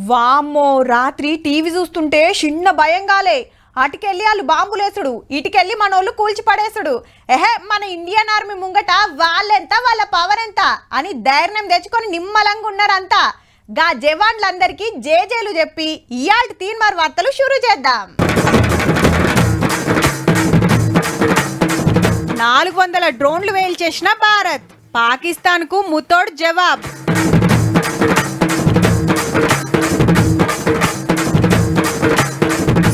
వామ్మో రాత్రి టీవీ చూస్తుంటే చిన్న భయంగాలే. అటుకెళ్ళి వాళ్ళు బాంబులేసుడు, ఇటుకెళ్ళి మనోళ్ళు కూల్చి పడేసుడు. మన ఇండియన్ ఆర్మీ ముంగట వాళ్ళెంత వాళ్ళ పవర్ ఎంత అని ధైర్యం తెచ్చుకొని నిమ్మలంగా ఉన్నారంతా. గా జవాన్లందరికీ జేజేలు చెప్పి ఇయాల్టి తీన్మార్ వార్తలు షురూ చేద్దాం. 400 డ్రోన్లు వేల్చేసిన భారత్, పాకిస్తాన్కు ముతోడ్ జవాబ్.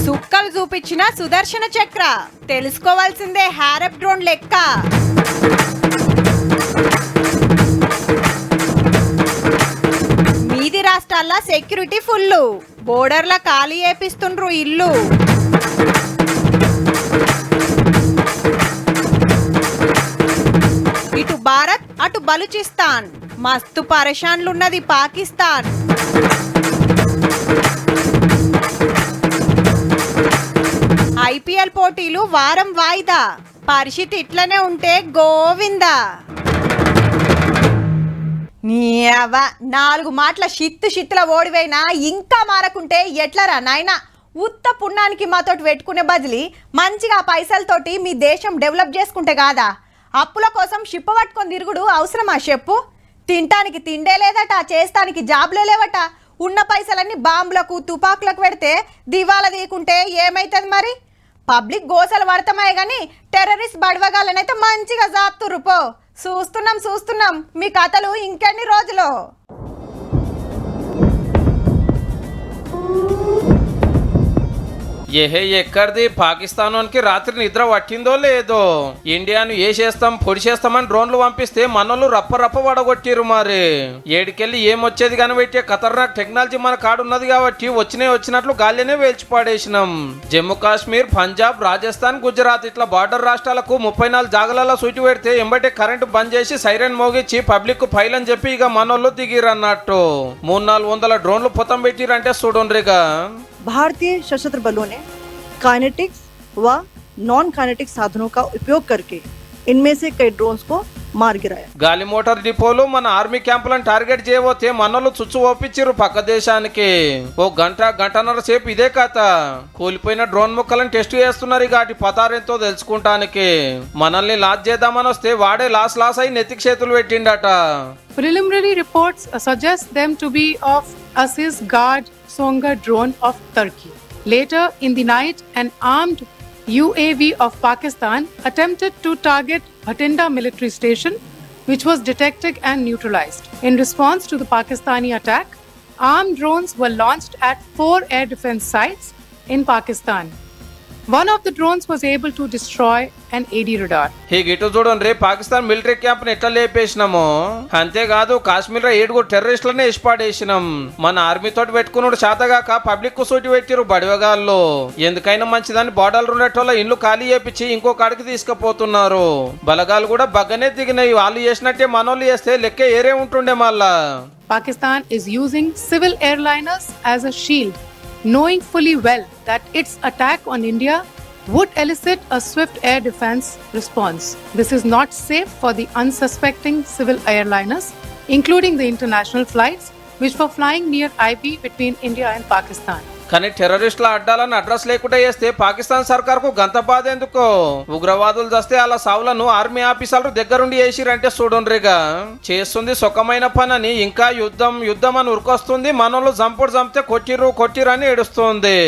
సుక్కలు చూపించిన సుదర్శన చక్ర, తెలుసుకోవాల్సిందే హ్యారప్ డ్రోన్ లెక్క. మీది రాష్ట్రాల సెక్యూరిటీ ఫుల్లు, బోర్డర్ల ఖాళీ చేపిస్తుండ్రు ఇల్లు. ఇటు భారత్ అటు బలూచిస్తాన్, మస్తు పరేషాన్లున్నది పాకిస్తాన్. ఐపీఎల్ పోటీలు వారం వాయిదా, పరిస్థితి ఇట్లనే ఉంటే గోవిందా. నీవ 4 మాటల షిత్తుల ఓడివైనా ఇంకా మారకుంటే ఎట్లరా నాయనా. ఉత్త పుణ్యానికి మాతోటి పెట్టుకునే బదిలి మంచిగా పైసలతోటి మీ దేశం డెవలప్ చేసుకుంటే కాదా. అప్పుల కోసం షిప్ప పట్టుకొని తిరుగుడు అవసరమా చెప్పు. తినటానికి తిండే లేదట, చేస్తానికి జాబ్లే లేవట. ఉన్న పైసలన్నీ బాంబులకు తుపాకులకు పెడితే దివాలా తీయకుంటే ఏమైతుంది మరి. పబ్లిక్ గోసలు పడతామే కానీ టెర్రరిస్ట్ బడవగాలనైతే మంచిగా జాపుతుర్రు పో. చూస్తున్నాం మీ కథలు ఇంకెన్ని రోజులు. ఏహే ఎక్కడిది పాకిస్తాన్కి రాత్రి నిద్ర పట్టిందో లేదో. ఇండియాను చేస్తాం పొడి చేస్తామని డ్రోన్లు పంపిస్తే మనోళ్ళు రప్ప పడగొట్టిరు. మరి ఏడికెళ్ళి ఏమొచ్చేది కానీ పెట్టే ఖతర్నాక్ టెక్నాలజీ మన కాడున్నది కాబట్టి వచ్చినట్లు గాలినే వేల్చి పాడేసినాం. జమ్మూ కాశ్మీర్, పంజాబ్, రాజస్థాన్, గుజరాత్ ఇట్లా బార్డర్ రాష్ట్రాలకు 34 జాగలలో సూటి పెడితే ఎంబటే కరెంటు బంద్ చేసి సైరన్ మోగించి పబ్లిక్ ఫైల్ అని చెప్పి ఇక మనోళ్ళు దిగిరన్నట్టు. 300-400 డ్రోన్లు పొతం పెట్టిరంటే చూడండిగా. भारतीय सशस्त्र बलों ने काइनेटिक्स व नॉन काइनेटिक साधनों का उपयोग करके इनमें से कई ड्रोन्स को मार गिराया. గాలి మోటార్ డిపోలు మన ఆర్మీ క్యాంపులను టార్గెట్ చేయబోతే మనోళ్ళు చుచ్చు ఓపించారు పక్క దేశానికి. ఓ గంటన్నర సేపు ఇదే కథ. కూలిపోయిన డ్రోన్ ముక్కలను టెస్ట్ చేస్తున్నారు. ఇక వాటి పతారెంతో తెలుసుకుంటానికి. మనల్ని లాస్ చేద్దామని వస్తే వాడే లాస్ అయి నెత్తికి చేతులు పెట్టిండట. Preliminary reports suggest them to be of Aziz Guard Songa drone of Turkey. Later in the night, an armed UAV of Pakistan attempted to target Bhatinda military station, which was detected and neutralized. In response to the Pakistani attack, armed drones were launched at 4 air defense sites in Pakistan. One of the drones was able to destroy an AD radar. ఇటు చూడండి, Pakistan military camp ని ఎట్లా లేపేసినాము. అంతేకాదు కాశ్మీర్ లో 7 టెర్రరిస్టులనే ఇష్టపడేసినాం. మన army తోటి పెట్టుకున్నాడు శాతగాక public కు సూటి పెట్టిరు బడివగాళ్ళు. ఎందుకైనా మంచిదని బార్డర్లు ఉండేటోళ్ళ ఇల్లు ఖాళీ చేపించి ఇంకో కాడికి తీసుకుపోతున్నారు. బలగాలు కూడా బగ్గనే దిగినాయి. వాళ్ళు చేసినట్టే మనోళ్ళు చేస్తే లెక్క ఏరే ఉంటుండే మళ్ళా. Pakistan is using civil airliners as a shield, knowing fully well that its attack on India would elicit a swift air defense response. This is not safe for the unsuspecting civil airliners, including the international flights which were flying near IB between India and Pakistan. కానీ టెర్రరిస్టుల అడ్డాలను address లేకుండా చేస్తే పాకిస్తాన్ సర్కార్కు గంత బాధ ఎందుకో. ఉగ్రవాదులు చేస్తే అలా సావులను army ఆఫీసర్లు దగ్గరుండి చేసిరంటే చూడండిగా. చేస్తుంది సుఖమైన పనని ఇంకా యుద్ధం అని ఉరికొస్తుంది. మనోళ్ళు చంపితే కొట్టిరని ఏడుస్తుంది.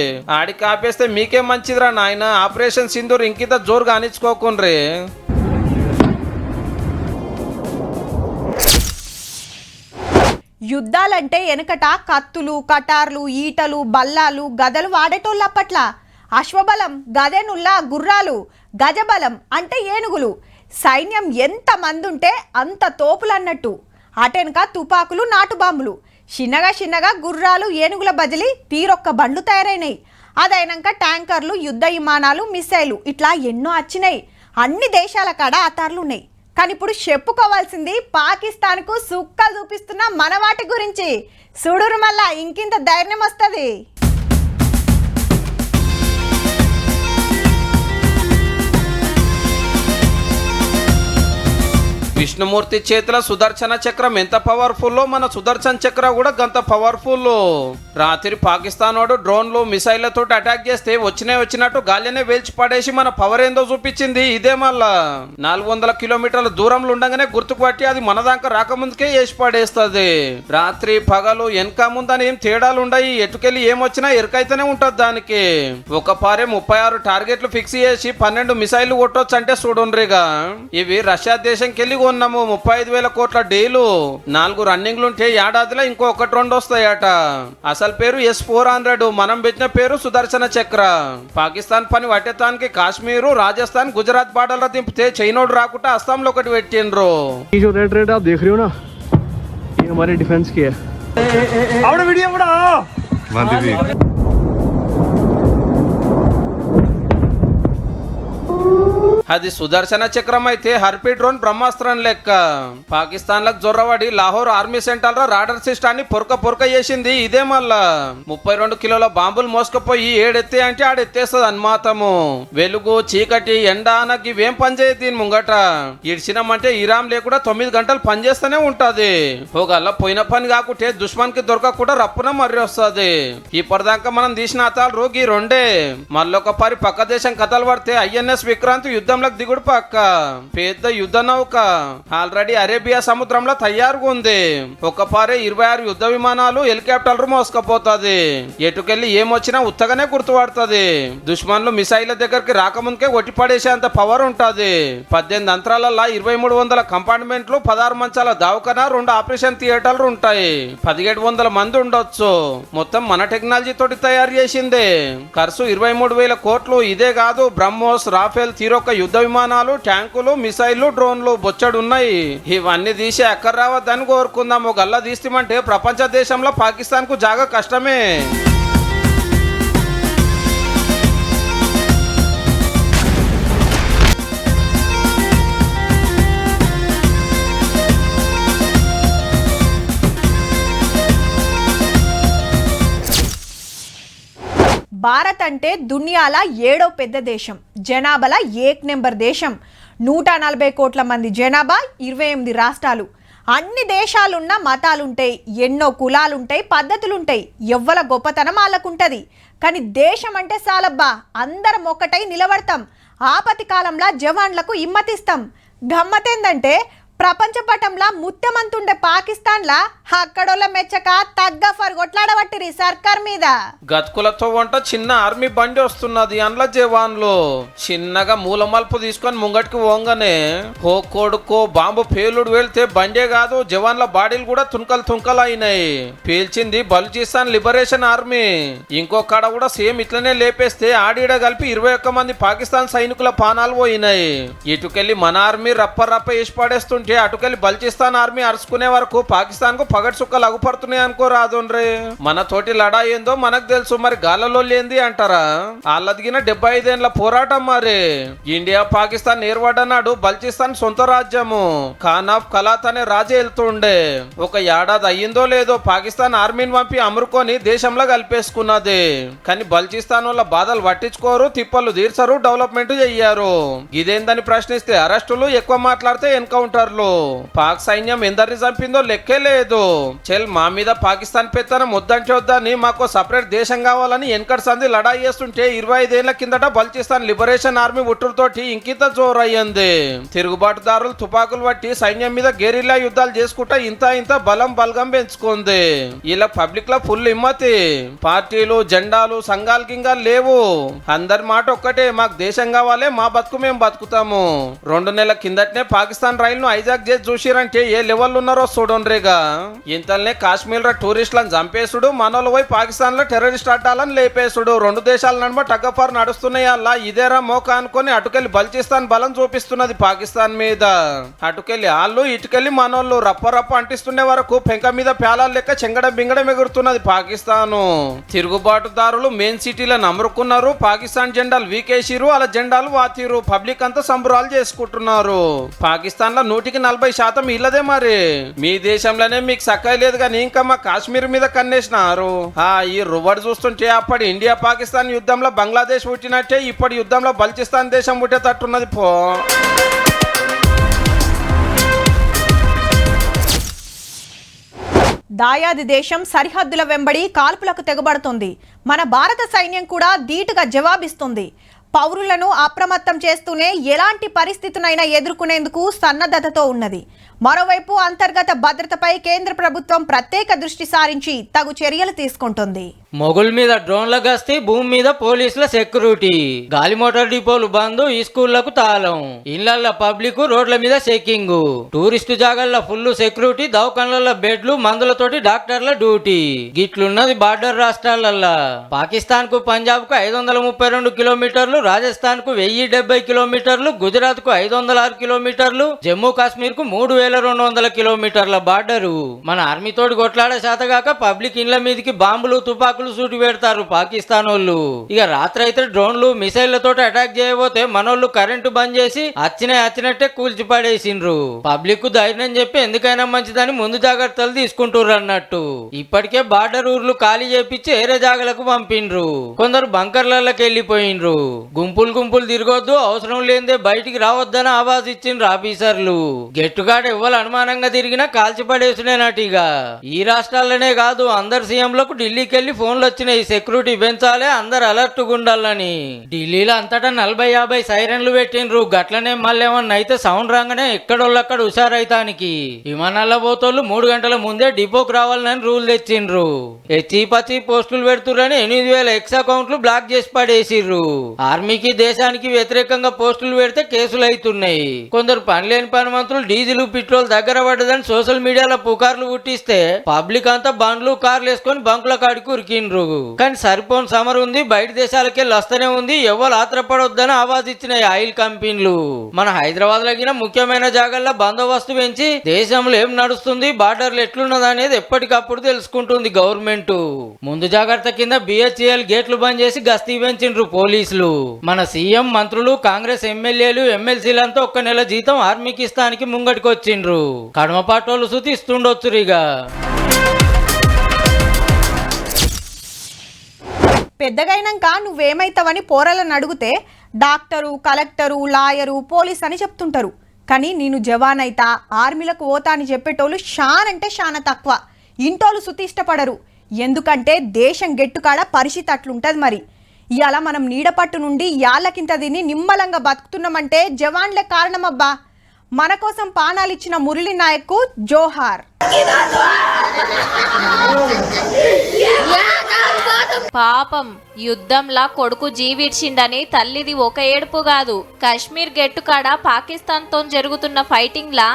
ఆడికి ఆపేస్తే మీకేం మంచిదిరా నాయన. ఆపరేషన్ సింధూర్ ఇంకింత జోరుగా అనిచ్చుకోకుండ్రి. యుద్ధాలంటే వెనకట కత్తులు, కటార్లు, ఈటలు, బల్లాలు, గదలు వాడేటోళ్ళు. అప్పట్ల అశ్వబలం, గదెనుల్లా గుర్రాలు, గజబలం అంటే ఏనుగులు. సైన్యం ఎంత మంది ఉంటే అంత తోపులు అన్నట్టు. అటెనక తుపాకులు, నాటు బాంబులు. చిన్నగా గుర్రాలు, ఏనుగుల బదిలీ తీరొక్క బండ్లు తయారైనాయి. అదైనాక ట్యాంకర్లు, యుద్ధ విమానాలు, మిసైలు ఇట్లా ఎన్నో వచ్చినాయి. అన్ని దేశాల కాడ ఆతార్లు ఉన్నాయి. కానీ ఇప్పుడు చెప్పుకోవాల్సింది పాకిస్తాన్కు సుక్కలు చూపిస్తున్న మన వాటి గురించి. చూడురు మళ్ళా ఇంకింత ధైర్యం వస్తుంది. విష్ణుమూర్తి చేతిలో సుదర్శన చక్రం ఎంత పవర్ఫుల్లో మన సుదర్శన్ చక్ర కూడా గంత పవర్ఫుల్. రాత్రి పాకిస్తాన్ వాడు డ్రోన్లు మిసైళ్లతో అటాక్ చేస్తే వచ్చినట్టు గాలినే వేల్చి పడేసి మన పవర్ ఏందో చూపించింది. ఇదే మళ్ళా 400 కిలోమీటర్ల దూరంలో ఉండగానే గుర్తుకు పట్టి అది మన దాకా రాకముందుకే వేసి పడేస్తుంది. రాత్రి పగలు వెనక ముందని ఏం తేడాలు ఉండయి. ఎటుకెళ్ళి ఏమొచ్చినా ఎరుకైతేనే ఉంటది దానికి. ఒక పారే 36 టార్గెట్లు ఫిక్స్ చేసి 12 మిసైళ్లు కొట్టొచ్చు అంటే చూడుండ్రిగా. ఇవి రష్యా దేశంకి వెళ్ళి కొన్నాము 35,000 కోట్ల డీలు. 4 రన్నింగ్లుంటే ఏడాదిలో ఇంకో 1-2 వస్తాయట. అసలు పేరు S-400, మనం పెట్టిన పేరు సుదర్శన చక్ర. పాకిస్తాన్ పని పట్టేతానికి కాశ్మీరు, రాజస్థాన్, గుజరాత్ బార్డర్లో దింపితే చైనోడు రాకుండా అస్సాంలో ఒకటి పెట్టిండ్రు. ये जो रेड रेड आप देख रहे हो ना, ये हमारे डिफेंस की है. అది సుదర్శన చక్రం అయితే హర్పీ డ్రోన్ బ్రహ్మాస్త్రం లెక్క. పాకిస్తాన్ లకు జొర్రవాడి లాహోర్ ఆర్మీ సెంటర్ లో రాడర్ సిస్టాన్ని పొరక చేసింది. ఇదే మళ్ళా 32 కిలోల బాంబులు మోసుకుపోయి ఏడెత్తే అంటే ఆడెత్తేస్తుంది అన్మాతము. వెలుగు చీకటి ఎండ నాకు ఇవేం పనిచేయదు దీని ముంగట. ఇడిచినామంటే ఇరామ్ లేకుండా 9 గంటలు పనిచేస్తూనే ఉంటది. పోగల్లా పోయిన పని కాకుంటే దుష్మన్ కి దొరకకుండా రప్పున మర్రి వస్తుంది. ఇప్పటిదాకా మనం తీసిన అతాలు రోగి రెండే. మళ్ళొక పరి పక్క దేశం కథలు పడితే INS విక్రాంత్ యుద్ధంలోకి దిగుడు పక్క. పెద్ద యుద్ధ నౌక ఆల్రెడీ అరేబియా సముద్రంలో తయారుగా ఉంది. ఒక పారే 26 యుద్ధ విమానాలు, హెలికాప్టర్లు మోసుకపోతుంది. ఎటుకెళ్ళి ఏమొచ్చినా ఉత్తగానే గుర్తుపడుతుంది. దుష్మన్లు మిసైళ్ల దగ్గరికి రాకముందుకే ఒట్టి పడేసేంత పవర్ ఉంటది. 18 అంతరాలల్లో 2300 కంపార్ట్మెంట్లు, 16 మంచాల దావకన, 2 ఆపరేషన్ థియేటర్లు ఉంటాయి. 1700 మంది ఉండొచ్చు. మొత్తం మన టెక్నాలజీ తోటి తయారు చేసిందే. ఖర్చు 23,000 కోట్లు. ఇదే కాదు, బ్రహ్మోస్, రాఫెల్, తీరొక్క యుద్ధ విమానాలు, ట్యాంకులు, మిసైళ్లు, డ్రోన్లు బొచ్చడున్నాయి. ఇవన్నీ తీసి ఎక్కడ రావద్దని కోరుకుందాము. గల్లా తీస్తామంటే ప్రపంచ దేశంలో పాకిస్తాన్ కు జాగా కష్టమే. భారత్ అంటే దునియాల 7వ పెద్ద దేశం, జనాభాల 1 నెంబర్ దేశం. 140 కోట్ల మంది జనాభా, 28 రాష్ట్రాలు. అన్ని దేశాలున్న మతాలుంటాయి, ఎన్నో కులాలుంటాయి, పద్ధతులుంటాయి. ఎవ్వల గొప్పతనం వాళ్ళకుంటది. కానీ దేశం అంటే సాలబ్బా, అందరం ఒక్కటై నిలబడతాం. ఆపతి కాలంలో జవాన్లకు ఇమ్మతిస్తాం. గమ్మతేందంటే ప్రపంచ పటంలా ముత్యమంతుండే పాకిస్తాన్లా అక్కడోళ్ళ మెచ్చక తగ్గ ఫర్గొట్లాడబట్టిరి సర్కార్ మీద. గతుకులతో వంట చిన్న ఆర్మీ బండి వస్తున్నది. అందులో జవాన్లు చిన్నగా మూల మలుపు తీసుకొని ముంగటికి పోగానే హో కొడుకో బాంబు పేలుడు వెళ్తే బండే కాదు, జవాన్ల బాడీలు కూడా తుంకలు అయినాయి. పేల్చింది బలూచిస్తాన్ లిబరేషన్ ఆర్మీ. ఇంకో కాడ కూడా సేమ్ ఇట్లనే లేపేస్తే ఆడిడ కలిపి 21 మంది పాకిస్తాన్ సైనికుల పానాలు పోయినాయి. ఇటుకెళ్ళి మన ఆర్మీ రప్ప వేసి పడేస్తుంటే అటుకెళ్ళి బలూచిస్తాన్ ఆర్మీ అరుచుకునే వరకు పాకిస్తాన్ కు పగటి సుక్కలు అగుపడుతున్నాయి అనుకో రాదుండ్రే. మన తోటి లడా ఏందో మనకు తెలుసు, మరి గాలలో లేంది అంటారా? వాళ్ళదిగిన 75 ఏళ్ల పోరాటం. మరి ఇండియా పాకిస్తాన్ ఏర్పడ్డనాడు బలూచిస్తాన్ సొంత రాజ్యము. ఖాన్ ఆఫ్ కలాత్ అనే రాజే వెళ్తుండే. ఒక ఏడాది అయ్యిందో లేదో పాకిస్తాన్ ఆర్మీని పంపి అమరుకొని దేశంలో కలిపేసుకున్నది. కానీ బలూచిస్తాన్ వల్ల బాధలు పట్టించుకోరు, తిప్పలు తీర్చరు, డెవలప్మెంట్ చెయ్యారు. ఇదేందని ప్రశ్నిస్తే అరెస్టులు, ఎక్కువ మాట్లాడితే ఎన్కౌంటర్లు. పాక్ సైన్యం ఎందరిని చంపిందో లెక్కే లేదు. చెల్ మా మీద పాకిస్తాన్ పెత్తనం వద్దంటే వద్దని మాకు సపరేట్ దేశం కావాలని వెనకటి సంధి లడాయి చేస్తుంటే 25 ఏళ్ల కిందట బలూచిస్తాన్ లిబరేషన్ ఆర్మీ ఉట్టులతోటి ఇంకింత జోరయ్యింది. తిరుగుబాటుదారులు తుపాకులు పట్టి సైన్యం మీద గెరిల్లా యుద్ధాలు చేసుకుంటా ఇంత బలగం పెంచుకుంది. ఇలా పబ్లిక్ లో ఫుల్ హిమ్మతి. పార్టీలు, జెండాలు, సంఘాలు గింగాలు లేవు. అందరి మాట ఒక్కటే, మాకు దేశం కావాలి, మా బతుకు మేము బతుకుతాము. 2 నెలల కిందటనే పాకిస్తాన్ రైలును హైజాక్ చేసి చూసిరంటే ఏ లెవెల్ ఉన్నారో చూడండిగా. ఇంతలోనే కాశ్మీర్ టూరిస్టులను చంపేసుడు, మనోళ్ళు పోయి పాకిస్తాన్ లో టెర్రరిస్ట్ అడ్డాలను లేపేసుడు. 2 దేశాల నడుమ టగ్గఫార్ నడుస్తున్నాయి. అలా ఇదేరా మోక అనుకుని అటుకెళ్ళి బలూచిస్తాన్ బలం చూపిస్తున్నది పాకిస్తాన్ మీద. అటుకెళ్ళి వాళ్ళు, ఇటుకెళ్ళి మనోళ్ళు రప్ప అంటిస్తుండే వరకు పెంక మీద పేలాల లెక్క చెంగడం ఎగురుతున్నది పాకిస్తాను. తిరుగుబాటుదారులు మెయిన్ సిటీలను అమరుకున్నారు. పాకిస్తాన్ జెండాలు వీకేసిరు, అలా జెండాలు వాతిరు. పబ్లిక్ అంతా సంబరాలు చేసుకుంటున్నారు. పాకిస్తాన్ లో 140% ఇల్లదే. మరి మీ దేశంలోనే మీకు సక్కగా లేదు కానీ ఇంకా మా కాశ్మీర్ మీద కన్నేసినారు. ఈ రువ్వడు చూస్తుంటే అప్పటి ఇండియా పాకిస్తాన్ యుద్ధంలో బంగ్లాదేశ్ పుట్టినట్టే ఇప్పటి యుద్ధంలో బలూచిస్తాన్ దేశం పుట్టేటట్టున్నది పో. దాయాది దేశం సరిహద్దుల వెంబడి కాల్పులకు తెగబడుతుంది. మన భారత సైన్యం కూడా ధీటుగా జవాబిస్తుంది. పౌరులను అప్రమత్తం చేస్తూనే ఎలాంటి పరిస్థితునైనా ఎదుర్కొనేందుకు సన్నద్ధతతో ఉన్నది. మరోవైపు అంతర్గత భద్రతపై కేంద్ర ప్రభుత్వం ప్రత్యేక దృష్టి సారించి తగు చర్యలు తీసుకుంటుంది. మొగుల్ మీద డ్రోన్ల గస్తీ, భూమి మీద పోలీసుల సెక్యూరిటీ, గాలి మోటార్ డిపోలు బంద్, ఈ స్కూళ్లకు తాళం, ఇళ్లల్ల పబ్లిక్, రోడ్ల మీద చెకింగ్, టూరిస్టు జాగాల్లో ఫుల్ సెక్యూరిటీ, దవాఖానల బెడ్లు, మందులతోటి డాక్టర్ల డ్యూటీ. గిట్లున్నది బార్డర్ రాష్ట్రాలల్లా. పాకిస్తాన్ కు పంజాబ్ కు 532 కిలోమీటర్లు, రాజస్థాన్ కు 1070 కిలోమీటర్లు, గుజరాత్ కు 506 కిలోమీటర్లు, జమ్మూ కాశ్మీర్ కు 3200 కిలోమీటర్ల బార్డరు. మన ఆర్మీతోటి కొట్లాడే శాతగాక పబ్లిక్ ఇండ్ల మీదకి బాంబులు, తుపాకులు సూటి పెడతారు పాకిస్తాన్ వాళ్ళు. ఇక రాత్రి అయితే డ్రోన్లు, మిసైళ్లతో అటాక్ చేయబోతే మనోళ్ళు కరెంటు బంద్ చేసి వచ్చినట్టే కూల్చి పడేసిండ్రు. పబ్లిక్ కు ధైర్యం చెప్పి ఎందుకైనా మంచిదని ముందు జాగ్రత్తలు తీసుకుంటుర్రు అన్నట్టు. ఇప్పటికే బార్డర్ ఊర్లు ఖాళీ చేపించి ఏరే జాగలకు పంపిండ్రు. కొందరు బంకర్లకి వెళ్ళిపోయిండ్రు. గుంపులు తిరగొద్దు, అవసరం లేదే బయటికి రావద్దని ఆవాజ్ ఇచ్చిండ్రు ఆఫీసర్లు. గెట్టుగాడు ఎవ్వరు అనుమానంగా తిరిగినా కాల్చి పడేసినేనటిగా. ఈ రాష్ట్రాల్లోనే కాదు, అందరు సీఎంలకు ఢిల్లీకి వెళ్లి ఫోన్లు వచ్చినాయి. సెక్యూరిటీ పెంచాలి, అందరు అలర్ట్ గుండాలని. ఢిల్లీలో అంతటా 40-50 సైరన్లు పెట్టిండ్రు. గట్లనే మళ్ళేమన్నా అయితే సౌండ్ రాగానే ఎక్కడోళ్ళక్కడ హుషారైతానికి విమానాల పోతోళ్ళు 3 గంటల ముందే డిపోకు రావాలని రూల్ తెచ్చిండ్రు. చీపచ్చి పోస్టులు పెడుతుర్రని 8000 ఎక్స్ అకౌంట్లు బ్లాక్ చేసి పడేసిర్రు. ఆర్మీకి, దేశానికి వ్యతిరేకంగా పోస్టులు పెడితే కేసులు అవుతున్నాయి. కొందరు పనిలేని పనిమంతులు డీజిల్, పెట్రోల్ దగ్గర పడ్డదని సోషల్ మీడియాలో పుకార్లు పుట్టిస్తే పబ్లిక్ అంతా బండ్లు, కార్లు వేసుకొని బంకుల కాడికి ఉరికిండ్రు. కానీ సరిపోని సమర్ ఉంది, బయట దేశాలకి వస్తూనే ఉంది. ఎవరు ఆత్రపడొద్దని ఆవాజ్ ఇచ్చినాయి ఆయిల్ కంపెనీలు. మన హైదరాబాద్ లో ముఖ్యమైన జాగాల్లో బందోబస్తు పెంచి దేశంలో ఏం నడుస్తుంది, బార్డర్లు ఎట్లున్నది అనేది ఎప్పటికప్పుడు తెలుసుకుంటుంది గవర్నమెంట్. ముందు జాగ్రత్త కింద బిహెచ్ఎల్ గేట్లు బంద్ చేసి గస్తీ పెంచిండ్రు పోలీసులు. మన సీఎం, మంత్రులు, కాంగ్రెస్ ఎమ్మెల్యేలు, ఎమ్మెల్సీలంతా 1 నెల జీతం ఆర్మీకి ఇస్తానికి ముంగటికి వచ్చిండ్రు. కడమ పాటోళ్ళు సుతి ఇస్తుండొచ్చురిగా. పెద్దగైనాక నువ్వేమైతావని పోరలను అడిగితే డాక్టరు, కలెక్టరు, లాయరు, పోలీస్ అని చెప్తుంటారు. కానీ నేను జవాన్ అయితా, ఆర్మీలకు పోతా అని చెప్పేటోళ్ళు చాలా తక్కువ. ఇంటోళ్ళు సుతి ఇష్టపడరు. ఎందుకంటే దేశం గెట్టుకాడ పరిస్థితి అట్లుంటది. మరి ఇవాళ మనం నీడపట్టు నుండి యాళ్ళకింత తిని నిమ్మలంగా బతుకుతున్నామంటే జవాన్లే కారణమబ్బా. మన కోసం పానాలిచ్చిన మురళీ నాయక్ జోహార్. పాపం యుద్ధంలా కొడుకు జీవిడ్చిండని తల్లిది ఒక ఏడుపు కాదు. కశ్మీర్ గెట్టుకాడ పాకిస్తాన్ తో జరుగుతున్న ఫైటింగ్ లా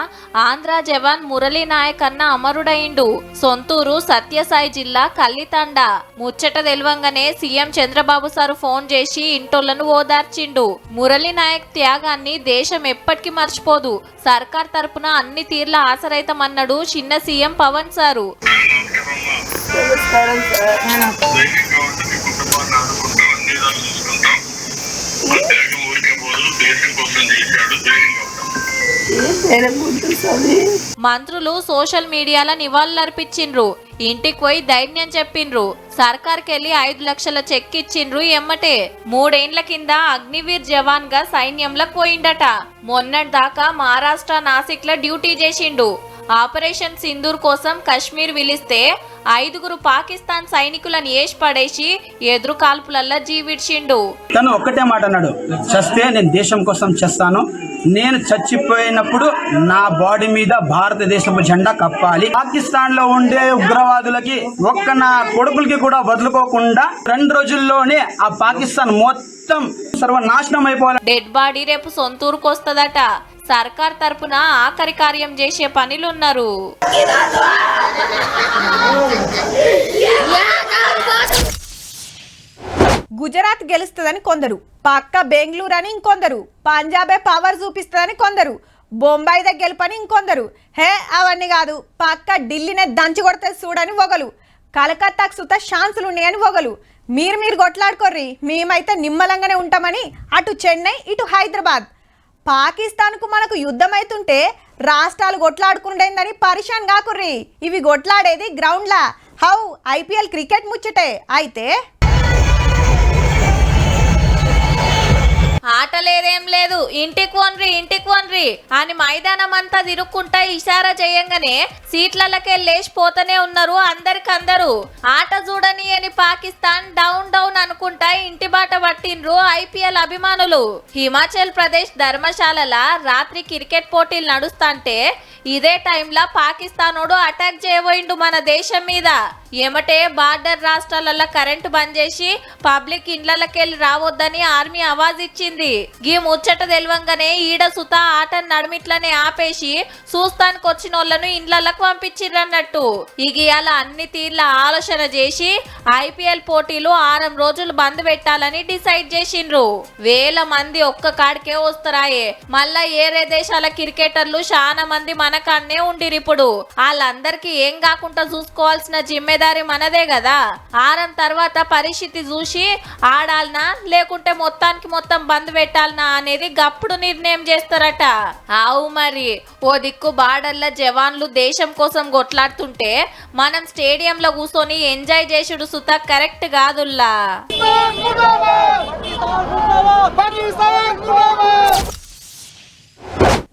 ఆంధ్ర జవాన్ మురళీ నాయక్ అన్న అమరుడైండు. సొంతూరు సత్యసాయి జిల్లా కల్లితండ. ముచ్చట తెలవంగానే సీఎం చంద్రబాబు సారు ఫోన్ చేసి ఇంటోళ్లను ఓదార్చిండు. మురళీ నాయక్ త్యాగాన్ని దేశం ఎప్పటికీ మర్చిపోదు. సర్కార్ తరపున అన్ని తీర్ల ఆసరైతమన్నాడు చిన్న సీఎం పవన్ సారు. మంత్రులు సోషల్ మీడియాలో నివాళులర్పించిండ్రు. ఇంటికి పోయి ధైర్యం చెప్పిండ్రు. సర్కార్కెళ్ళి 5 లక్షల చెక్ ఇచ్చిండ్రు. ఎమ్మటే 3 ఏండ్ల కింద అగ్నివీర్ జవాన్ గా సైన్యంలో పోయిండట. మొన్నటి దాకా మహారాష్ట్ర నాసిక్ లో డ్యూటీ చేసిండు. ఆపరేషన్ సింధూర్ కోసం కశ్మీర్ విలిస్తే 5గురు పాకిస్తాన్ సైనికులను ఏసి పడేసి ఎదురు కాల్పులల్లా జీవిడ్చిండు. తను ఒక్కటే మాట అన్నాడు, చస్తే నేను దేశం కోసం చేస్తాను, నేను చచ్చిపోయినప్పుడు నా బాడీ మీద భారతదేశపు జెండా కప్పాలి. పాకిస్తాన్ లో ఉండే ఉగ్రవాదులకి నా కొడుకులకి కూడా వదులుకోకుండా 2 రోజుల్లోనే ఆ పాకిస్తాన్ మొత్తం సర్వనాశనం అయిపోవాలి. డెడ్ బాడీ రేపు సొంతూరుకు వస్తదట. సర్కార్ తరపున ఆఖరి కార్యం చేసే పనిలున్నారు. గుజరాత్ గెలుస్తుందని కొందరు, పక్క బెంగళూరు అని ఇంకొందరు, పంజాబే పవర్ చూపిస్తుందని కొందరు, బొంబాయిదే గెలుపని ఇంకొందరు. అవన్నీ కాదు, పక్క ఢిల్లీనే దంచి కొడితే చూడని ఒకలు, కలకత్తాకు సుత ఛాన్సులు ఉన్నాయని ఒకలు. మీరు కొట్లాడుకోర్రి, మేమైతే నిమ్మలంగానే ఉంటామని అటు చెన్నై, ఇటు హైదరాబాద్. పాకిస్తాన్కు మనకు యుద్ధం అవుతుంటే రాష్ట్రాలు కొట్లాడుకుండేందని పరిశాన్ కాకుర్రి. ఇవి కొట్లాడేది గ్రౌండ్లా. హౌ ఐపీఎల్ క్రికెట్ ముచ్చటే. అయితే ఆట లేదేం లేదు, ఇంటికి వన్రి అని మైదానం అంతా తిరుక్కుంటా ఇషారా చేయంగానే సీట్లకే లేచిపోతూనే ఉన్నారు అందరికందరూ. ఆట చూడని అని పాకిస్తాన్ డౌన్ అనుకుంటా ఇంటి బాట పట్టిండ్రు ఐపీఎల్ అభిమానులు. హిమాచల్ ప్రదేశ్ ధర్మశాలల రాత్రి క్రికెట్ పోటీలు నడుస్తాంటే ఇదే టైంలో పాకిస్తానోడు అటాక్ చేయబోయిండు మన దేశం మీద. ఏమటే బార్డర్ రాష్ట్రాలలో కరెంటు బంద్ చేసి పబ్లిక్ ఇండ్లకెళ్ళి రావద్దని ఆర్మీ ఆవాజ్ ఇచ్చింది. గీ ముచ్చట తెలవంగానే ఈడ సుత ఆటను నడిమిట్లనే ఆపేసి చూస్తానికి వచ్చిన వాళ్ళను ఇండ్లకు పంపించిర్రన్నట్టు. ఇవాళ అన్ని తీర్ల ఆలోచన చేసి ఐపీఎల్ పోటీలు 6 రోజులు బంద్ పెట్టాలని డిసైడ్ చేసిండ్రు. వేల మంది ఒక్క కాడికే వస్తారాయే. మళ్ళా ఏరే దేశాల క్రికెటర్లు చాలా మంది మనకాన్నే ఉండిరిప్పుడు. వాళ్ళందరికీ ఏం కాకుండా చూసుకోవాల్సిన జిమ్మెదారి మనదే కదా. ఆరం తర్వాత పరిస్థితి చూసి ఆడాలనా లేకుంటే మొత్తం బంద్ పెట్టాలనా అనేది గప్పుడు నిర్ణయం చేస్తారట. ఆవు మరి ఓ దిక్కు బార్డర్ల జవాన్లు దేశం కోసం కొట్లాడుతుంటే మనం స్టేడియంలో కూర్చొని ఎంజాయ్ చేసుడు సుత కరెక్ట్ కాదుల్లా.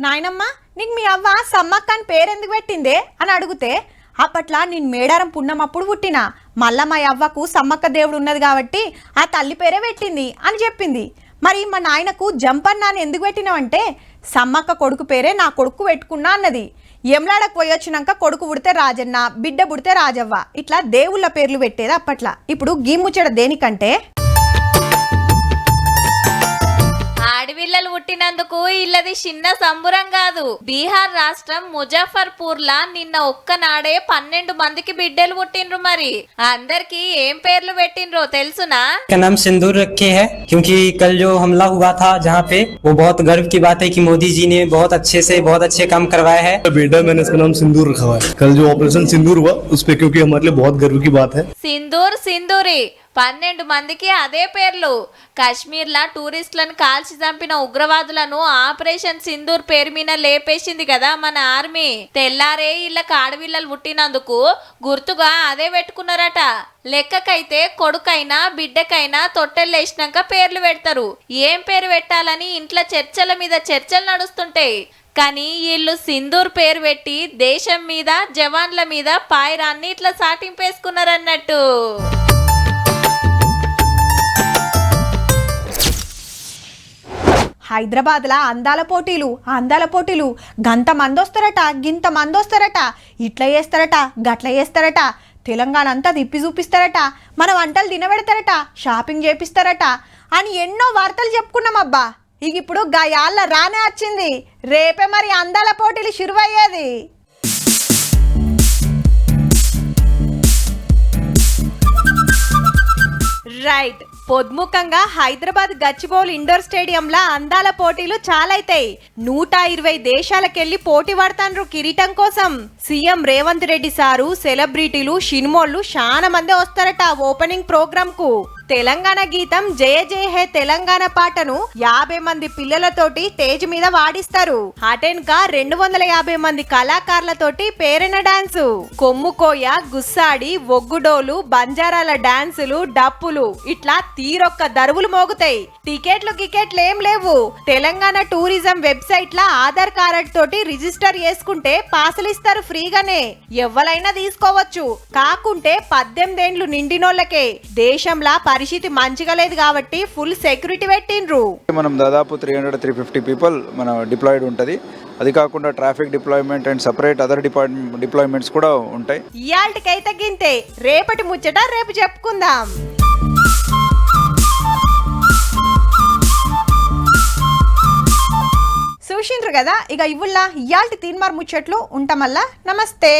నాయనమ్మ, నీకు మీ అవ్వ సమ్మక్క అని పేరెందుకు పెట్టిందే అని అడిగితే, అప్పట్లో నేను మేడారం పున్నమప్పుడు పుట్టినా, మళ్ళా మా అవ్వకు సమ్మక్క దేవుడు ఉన్నది కాబట్టి ఆ తల్లి పేరే పెట్టింది అని చెప్పింది. మరి మా నాయనకు జంపన్న అని ఎందుకు పెట్టినావంటే, సమ్మక్క కొడుకు పేరే నా కొడుకు పెట్టుకున్నా అన్నది. ఎమ్లాడకు పోయి వచ్చినాక కొడుకు పుడితే రాజన్న, బిడ్డ పుడితే రాజవ్వ, ఇట్లా దేవుళ్ళ పేర్లు పెట్టేది అప్పట్లో. ఇప్పుడు గీముచ్చడ దేనికంటే, ఆడపిల్లలు పుట్టినందుకు ఇల్లది చిన్న సంబురం కాదు. బీహార్ రాష్ట్రం ముజఫర్పూర్ లా నిన్న ఒక్కనాడే 12 మందికి బిడ్డలు పుట్టిండ్రు. మరి అందరికి ఏం పేర్లు పెట్టిండ్రో తెలుసునా? का नाम सिंदूर रखे है क्योंकि कल जो हमला हुआ था जहाँ पे, वो बहुत गर्व की बात है कि मोदी जी ने बहुत अच्छे काम करवाए हैं। बेटा मैंने इसका नाम सिंदूर रखा हुआ है। कल जो ऑपरेशन सिंदूर हुआ उस पे, क्योंकि हमारे लिए बहुत गर्व की बात है। సింధూరి 12 మందికి అదే పేర్లు. కాశ్మీర్లా టూరిస్టులను కాల్చి చంపిన ఉగ్రవాదులను ఆపరేషన్ సింధూర్ పేరు మీద లేపేసింది కదా మన ఆర్మీ. తెల్లారే ఇళ్ళకి ఆడపిల్లలు పుట్టినందుకు గుర్తుగా అదే పెట్టుకున్నారట. లెక్కకైతే కొడుకైనా బిడ్డకైనా తొట్టెల్లేసినాక పేర్లు పెడతారు. ఏం పేరు పెట్టాలని ఇంట్లో చర్చల మీద చర్చలు నడుస్తుంటాయి. కానీ వీళ్ళు సింధూర్ పేరు పెట్టి దేశం మీద జవాన్ల మీద పాయరాన్ని ఇట్లా సాటింపేసుకున్నారన్నట్టు. హైదరాబాద్లా అందాల పోటీలు గంత మంది వస్తారట, గింత మంది వస్తారట, ఇట్లా చేస్తారట, గట్ల చేస్తారట, తెలంగాణ అంతా తిప్పి చూపిస్తారట, మన వంటలు తినబెడతారట, షాపింగ్ చేపిస్తారట అని ఎన్నో వార్తలు చెప్పుకున్నాం అబ్బా. ఇక ఇప్పుడు గాయాళ్ళ రానే వచ్చింది. రేపే మరి అందాల పోటీలు షురువయ్యేది. రైట్, పొద్దుముఖంగా హైదరాబాద్ గచ్చిబౌలి ఇండోర్ స్టేడియంలా అందాల పోటీలు చాలైతాయి. 120 దేశాలకెళ్లి పోటీ పడతాండ్రు కిరీటం కోసం. సీఎం రేవంత్ రెడ్డి సారు, సెలబ్రిటీలు, సినిమోళ్ళు చాలా మంది వస్తారట ఓపెనింగ్ ప్రోగ్రామ్ కు. తెలంగాణ గీతం జయ జయ హే తెలంగాణ పాటను 50 మంది పిల్లలతోటి స్టేజ్ మీద వాడిస్తారు. అటెన్కా 250 మంది కళాకారులతోటి పేరెన డాన్సు, కొమ్ముకోయ, గుస్సాడి, ఒగ్గుడోలు, బంజారాల డాన్సులు, డప్పులు, ఇట్లా తీరొక్క దరువులు మోగుతాయి. టికెట్లు ఏం లేవు. తెలంగాణ టూరిజం వెబ్సైట్ లా ఆధార్ కార్డు తోటి రిజిస్టర్ చేసుకుంటే పాసులు ఇస్తారు ఫ్రీగానే. ఎవ్వరైనా తీసుకోవచ్చు. కాకుంటే 18 ఏండ్లు నిండినోళ్ళకే. దేశంలా పరిస్థితి మంచిగా లేదు కాబట్టి ఫుల్ సెక్యూరిటీ పెట్టిండ్రు. మనం దాదాపు 300-350 పీపుల్ మన డిప్లాయిడ్ ఉంటుంది. అది కాకుండా traffic deployment and separate other deployments కూడా ఉంటాయి. ఇయాల్టికైతే గింతే. రేపటి ముచ్చట రేపు చెప్పుకుందాం. చూసిండ్రు కదా, ఇక ఇవ్వుల్లా ఇయాల్టి తీన్మార్ ముచ్చట్లు ఉంటామల్లా. నమస్తే.